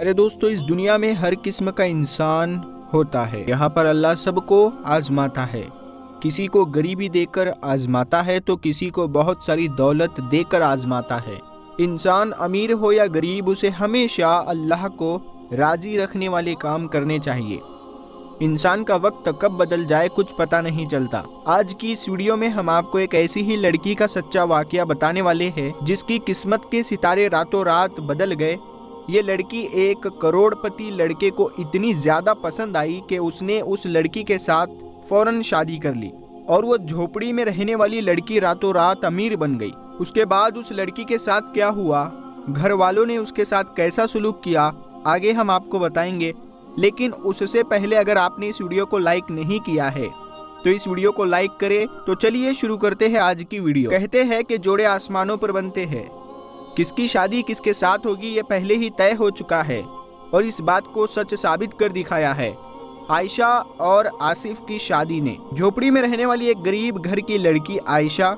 अरे दोस्तों, इस दुनिया में हर किस्म का इंसान होता है। यहाँ पर अल्लाह सबको आजमाता है। किसी को गरीबी देकर आजमाता है तो किसी को बहुत सारी दौलत देकर आजमाता है। इंसान अमीर हो या गरीब, उसे हमेशा अल्लाह को राजी रखने वाले काम करने चाहिए। इंसान का वक्त कब बदल जाए कुछ पता नहीं चलता। आज की इस वीडियो में हम आपको एक ऐसी ही लड़की का सच्चा वाकया बताने वाले हैं जिसकी किस्मत के सितारे रातों रात बदल गए। ये लड़की एक करोड़पति लड़के को इतनी ज्यादा पसंद आई कि उसने उस लड़की के साथ फौरन शादी कर ली और वो झोपड़ी में रहने वाली लड़की रातों रात अमीर बन गई। उसके बाद उस लड़की के साथ क्या हुआ, घर वालों ने उसके साथ कैसा सुलूक किया, आगे हम आपको बताएंगे। लेकिन उससे पहले अगर आपने इस वीडियो को लाइक नहीं किया है तो इस वीडियो को लाइक करें। तो चलिए शुरू करते हैं आज की वीडियो। कहते हैं कि जोड़े आसमानों पर बनते हैं, किसकी शादी किसके साथ होगी ये पहले ही तय हो चुका है और इस बात को सच साबित कर दिखाया है आयशा और आसिफ की शादी ने। झोपड़ी में रहने वाली एक गरीब घर की लड़की आयशा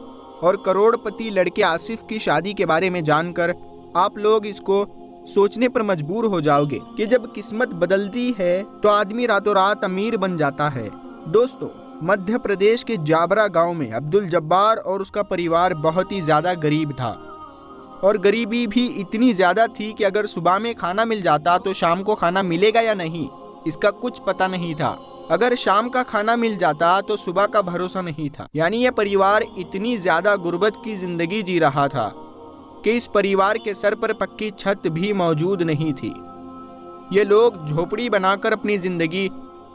और करोड़पति लड़के आसिफ की शादी के बारे में जानकर आप लोग इसको सोचने पर मजबूर हो जाओगे कि जब किस्मत बदलती है तो आदमी रातों रात अमीर बन जाता है। दोस्तों, मध्य प्रदेश के जाबरा गांव में अब्दुल जब्बार और उसका परिवार बहुत ही ज्यादा गरीब था और गरीबी भी इतनी ज्यादा थी कि अगर सुबह में खाना मिल जाता तो शाम को खाना मिलेगा या नहीं इसका कुछ पता नहीं था। अगर शाम का खाना मिल जाता तो सुबह का भरोसा नहीं था। यानी यह परिवार इतनी ज्यादा गुर्बत की जिंदगी जी रहा था कि इस परिवार के सर पर पक्की छत भी मौजूद नहीं थी। ये लोग झोपड़ी बनाकर अपनी जिंदगी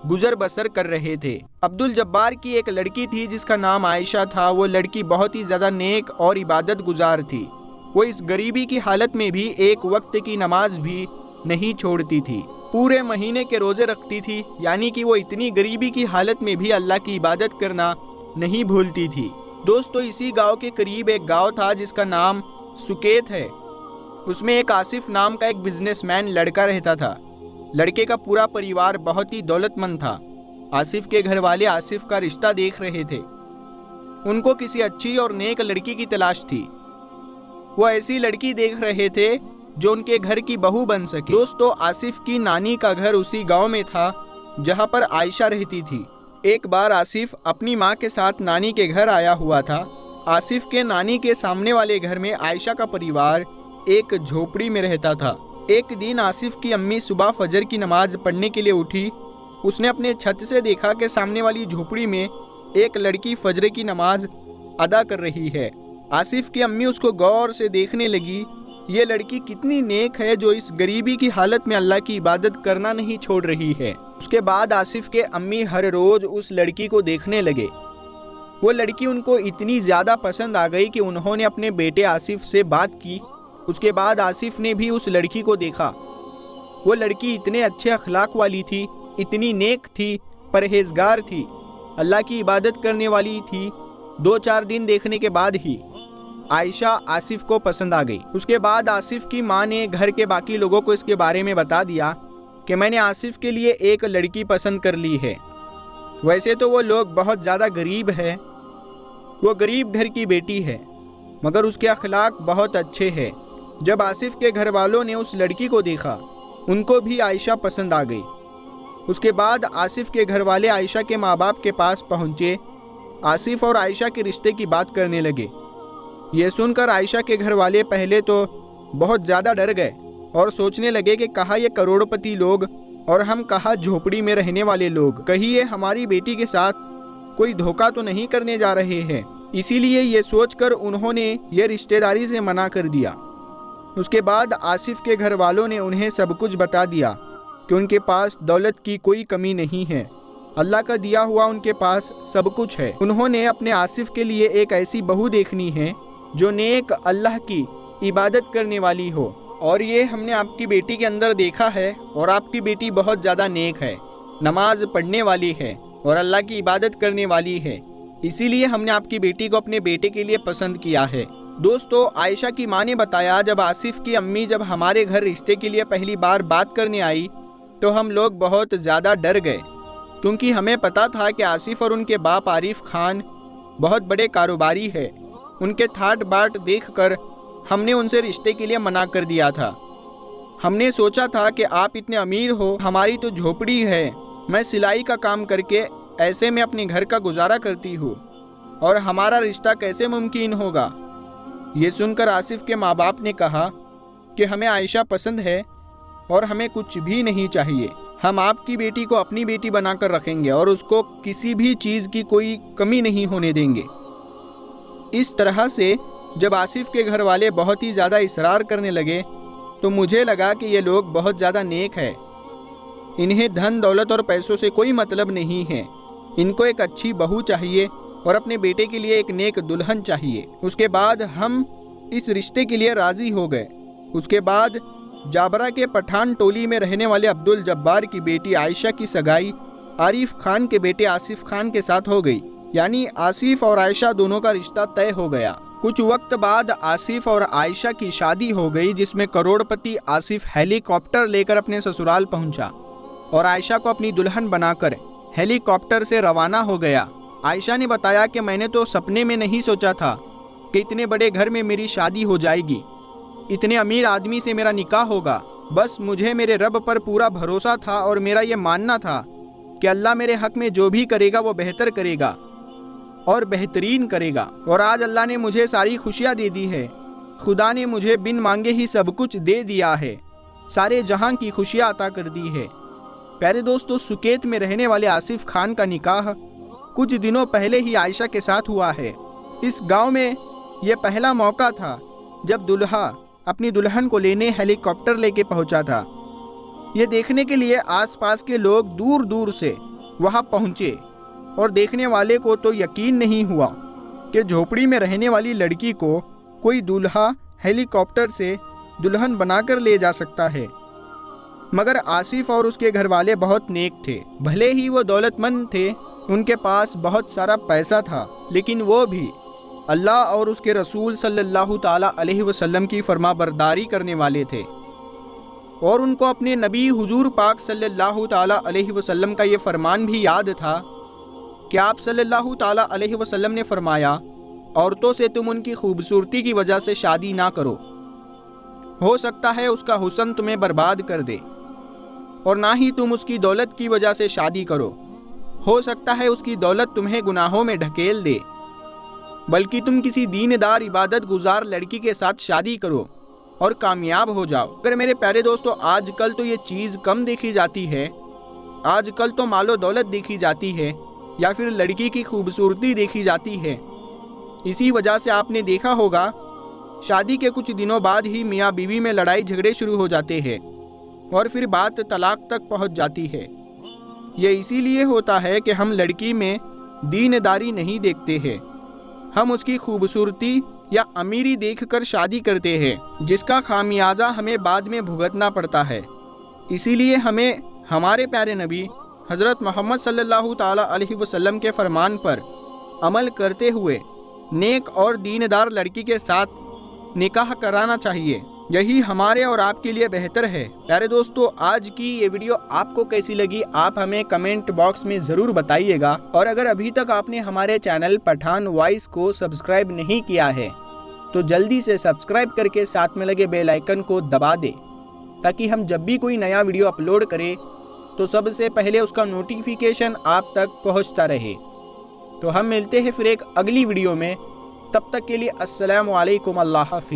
गुजर बसर कर रहे थे। अब्दुल जब्बार की एक लड़की थी जिसका नाम आयशा था। वो लड़की बहुत ही ज्यादा नेक और इबादत गुजार थी। वो इस गरीबी की हालत में भी एक वक्त की नमाज भी नहीं छोड़ती थी, पूरे महीने के रोजे रखती थी। यानी कि वो इतनी गरीबी की हालत में भी अल्लाह की इबादत करना नहीं भूलती थी। दोस्तों, इसी गांव के करीब एक गांव था जिसका नाम सुकेत है। उसमें एक आसिफ नाम का एक बिजनेसमैन लड़का रहता था। लड़के का पूरा परिवार बहुत ही दौलतमंद था। आसिफ के घर वाले आसिफ का रिश्ता देख रहे थे। उनको किसी अच्छी और नेक लड़की की तलाश थी। वो ऐसी लड़की देख रहे थे जो उनके घर की बहू बन सके। दोस्तों, आसिफ की नानी का घर उसी गांव में था जहां पर आयशा रहती थी। एक बार आसिफ अपनी माँ के साथ नानी के घर आया हुआ था। आसिफ के नानी के सामने वाले घर में आयशा का परिवार एक झोपड़ी में रहता था। एक दिन आसिफ की अम्मी सुबह फजर की नमाज पढ़ने के लिए उठी। उसने अपने छत से देखा कि सामने वाली झोपड़ी में एक लड़की फजर की नमाज अदा कर रही है। आसिफ की अम्मी उसको गौर से देखने लगी। ये लड़की कितनी नेक है जो इस गरीबी की हालत में अल्लाह की इबादत करना नहीं छोड़ रही है। उसके बाद आसिफ के अम्मी हर रोज उस लड़की को देखने लगे। वो लड़की उनको इतनी ज़्यादा पसंद आ गई कि उन्होंने अपने बेटे आसिफ से बात की। उसके बाद आसिफ ने भी उस लड़की को देखा। वो लड़की इतने अच्छे अखलाक वाली थी, इतनी नेक थी, परहेजगार थी, अल्लाह की इबादत करने वाली थी। 2-4 दिन देखने के बाद ही आयशा आसिफ को पसंद आ गई। उसके बाद आसिफ की माँ ने घर के बाकी लोगों को इसके बारे में बता दिया कि मैंने आसिफ के लिए एक लड़की पसंद कर ली है। वैसे तो वो लोग बहुत ज़्यादा गरीब है, वो गरीब घर की बेटी है, मगर उसके अखलाक बहुत अच्छे हैं। जब आसिफ के घर वालों ने उस लड़की को देखा, उनको भी आयशा पसंद आ गई। उसके बाद आसिफ के घर वाले आयशा के माँ बाप के पास पहुँचे। आसिफ और आयशा के रिश्ते की बात करने लगे। ये सुनकर आयशा के घर वाले पहले तो बहुत ज़्यादा डर गए और सोचने लगे कि कहाँ ये करोड़पति लोग और हम कहाँ झोपड़ी में रहने वाले लोग, कहीं ये हमारी बेटी के साथ कोई धोखा तो नहीं करने जा रहे हैं। इसीलिए ये सोचकर उन्होंने ये रिश्तेदारी से मना कर दिया। उसके बाद आसिफ के घर वालों ने उन्हें सब कुछ बता दिया कि उनके पास दौलत की कोई कमी नहीं है, अल्लाह का दिया हुआ उनके पास सब कुछ है। उन्होंने अपने आसिफ के लिए एक ऐसी बहू देखनी है जो नेक, अल्लाह की इबादत करने वाली हो। और ये हमने आपकी बेटी के अंदर देखा है और आपकी बेटी बहुत ज़्यादा नेक है, नमाज पढ़ने वाली है और अल्लाह की इबादत करने वाली है। इसीलिए हमने आपकी बेटी को अपने बेटे के लिए पसंद किया है। दोस्तों, आयशा की माँ ने बताया, जब आसिफ की अम्मी जब हमारे घर रिश्ते के लिए पहली बार बात करने आई तो हम लोग बहुत ज़्यादा डर गए, क्योंकि हमें पता था कि आसिफ और उनके बाप आरिफ खान बहुत बड़े कारोबारी है। उनके ठाट बाट देख कर हमने उनसे रिश्ते के लिए मना कर दिया था। ہم نے سوچا تھا کہ آپ اتنے امیر ہو، ہماری تو جھوپڑی ہے، میں سلائی کا کام کر کے ایسے میں اپنے گھر کا گزارا کرتی ہوں، اور ہمارا رشتہ کیسے ممکن ہوگا؟ یہ سن کر آصف کے ماں باپ نے کہا کہ ہمیں عائشہ پسند ہے اور ہمیں کچھ بھی نہیں چاہیے، ہم آپ کی بیٹی کو اپنی بیٹی بنا کر رکھیں گے اور اس کو کسی بھی چیز کی کوئی کمی نہیں ہونے دیں گے۔ اس طرح سے جب آصف کے گھر والے بہت ہی زیادہ اصرار کرنے لگے تو مجھے لگا کہ یہ لوگ بہت زیادہ نیک ہے، انہیں دھن دولت اور پیسوں سے کوئی مطلب نہیں ہے، ان کو ایک اچھی بہو چاہیے اور اپنے بیٹے کے لیے ایک نیک دلہن چاہیے۔ اس کے بعد ہم اس رشتے کے لیے راضی ہو گئے۔ اس کے بعد جابرہ کے پٹھان ٹولی میں رہنے والے عبد الجبار کی بیٹی عائشہ کی سگائی عارف خان کے بیٹے آصف خان کے ساتھ ہو گئی، یعنی آصف اور عائشہ دونوں کا رشتہ طے ہو گیا۔ کچھ وقت بعد آصف اور عائشہ کی شادی ہو گئی، جس میں کروڑ پتی آصف ہیلی کاپٹر لے کر اپنے سسرال پہنچا اور عائشہ کو اپنی دلہن بنا کر ہیلی کاپٹر سے روانہ ہو گیا۔ عائشہ نے بتایا کہ میں نے تو سپنے میں نہیں سوچا تھا کہ اتنے بڑے گھر میں میری شادی ہو جائے گی، اتنے امیر آدمی سے میرا نکاح ہوگا۔ بس مجھے میرے رب پر پورا بھروسہ تھا اور میرا یہ ماننا تھا کہ اللہ میرے حق میں جو بھی کرے گا وہ بہتر کرے گا اور بہترین کرے گا، اور آج اللہ نے مجھے ساری خوشیاں دے دی ہے، خدا نے مجھے بن مانگے ہی سب کچھ دے دیا ہے، سارے جہاں کی خوشیاں عطا کر دی ہے۔ پیارے دوستو، سکیت میں رہنے والے آصف خان کا نکاح کچھ دنوں پہلے ہی عائشہ کے ساتھ ہوا ہے۔ اس گاؤں میں یہ پہلا موقع تھا جب دلہا اپنی دلہن کو لینے ہیلی کاپٹر لے کے پہنچا تھا۔ یہ دیکھنے کے لیے آس پاس کے لوگ دور دور سے وہاں پہنچے اور دیکھنے والے کو تو یقین نہیں ہوا کہ جھوپڑی میں رہنے والی لڑکی کو کوئی دلہا ہیلی کاپٹر سے دلہن بنا کر لے جا سکتا ہے۔ مگر آصف اور اس کے گھر والے بہت نیک تھے، بھلے ہی وہ دولت مند تھے، ان کے پاس بہت سارا پیسہ تھا، لیکن وہ بھی اللہ اور اس کے رسول صلی اللہ تعالیٰ علیہ وسلم کی فرما برداری کرنے والے تھے، اور ان کو اپنے نبی حضور پاک صلی اللہ تعالیٰ علیہ وسلم کا یہ فرمان بھی یاد تھا کہ آپ صلی اللہ تعالیٰ علیہ وسلم نے فرمایا، عورتوں سے تم ان کی خوبصورتی کی وجہ سے شادی نہ کرو، ہو سکتا ہے اس کا حسن تمہیں برباد کر دے، اور نہ ہی تم اس کی دولت کی وجہ سے شادی کرو، ہو سکتا ہے اس کی دولت تمہیں گناہوں میں ڈھکیل دے، بلکہ تم کسی دیندار عبادت گزار لڑکی کے ساتھ شادی کرو اور کامیاب ہو جاؤ۔ اگر میرے پیارے دوستو، آج کل تو یہ چیز کم دیکھی جاتی ہے، آج کل تو مال و دولت دیکھی جاتی ہے یا پھر لڑکی کی خوبصورتی دیکھی جاتی ہے۔ اسی وجہ سے آپ نے دیکھا ہوگا شادی کے کچھ دنوں بعد ہی میاں بیوی میں لڑائی جھگڑے شروع ہو جاتے ہیں اور پھر بات طلاق تک پہنچ جاتی ہے۔ یہ اسی لیے ہوتا ہے کہ ہم لڑکی میں دینداری نہیں دیکھتے ہیں، ہم اس کی خوبصورتی یا امیری دیکھ کر شادی کرتے ہیں، جس کا خامیازہ ہمیں بعد میں بھگتنا پڑتا ہے۔ اسی لیے ہمیں ہمارے پیارے نبی حضرت محمد صلی اللہ تعالیٰ علیہ وسلم کے فرمان پر عمل کرتے ہوئے نیک اور دیندار لڑکی کے ساتھ نکاح کرانا چاہیے، یہی ہمارے اور آپ کے لیے بہتر ہے۔ پیارے دوستو، آج کی یہ ویڈیو آپ کو کیسی لگی آپ ہمیں کمنٹ باکس میں ضرور بتائیے گا، اور اگر ابھی تک آپ نے ہمارے چینل پٹھان وائس کو سبسکرائب نہیں کیا ہے تو جلدی سے سبسکرائب کر کے ساتھ میں لگے بیل آئیکن کو دبا دے، تاکہ ہم جب بھی کوئی نیا ویڈیو اپلوڈ کریں تو سب سے پہلے اس کا نوٹیفیکیشن آپ تک پہنچتا رہے۔ تو ہم ملتے ہیں پھر ایک اگلی ویڈیو میں، تب تک کے لیے السلام علیکم، اللہ حافظ۔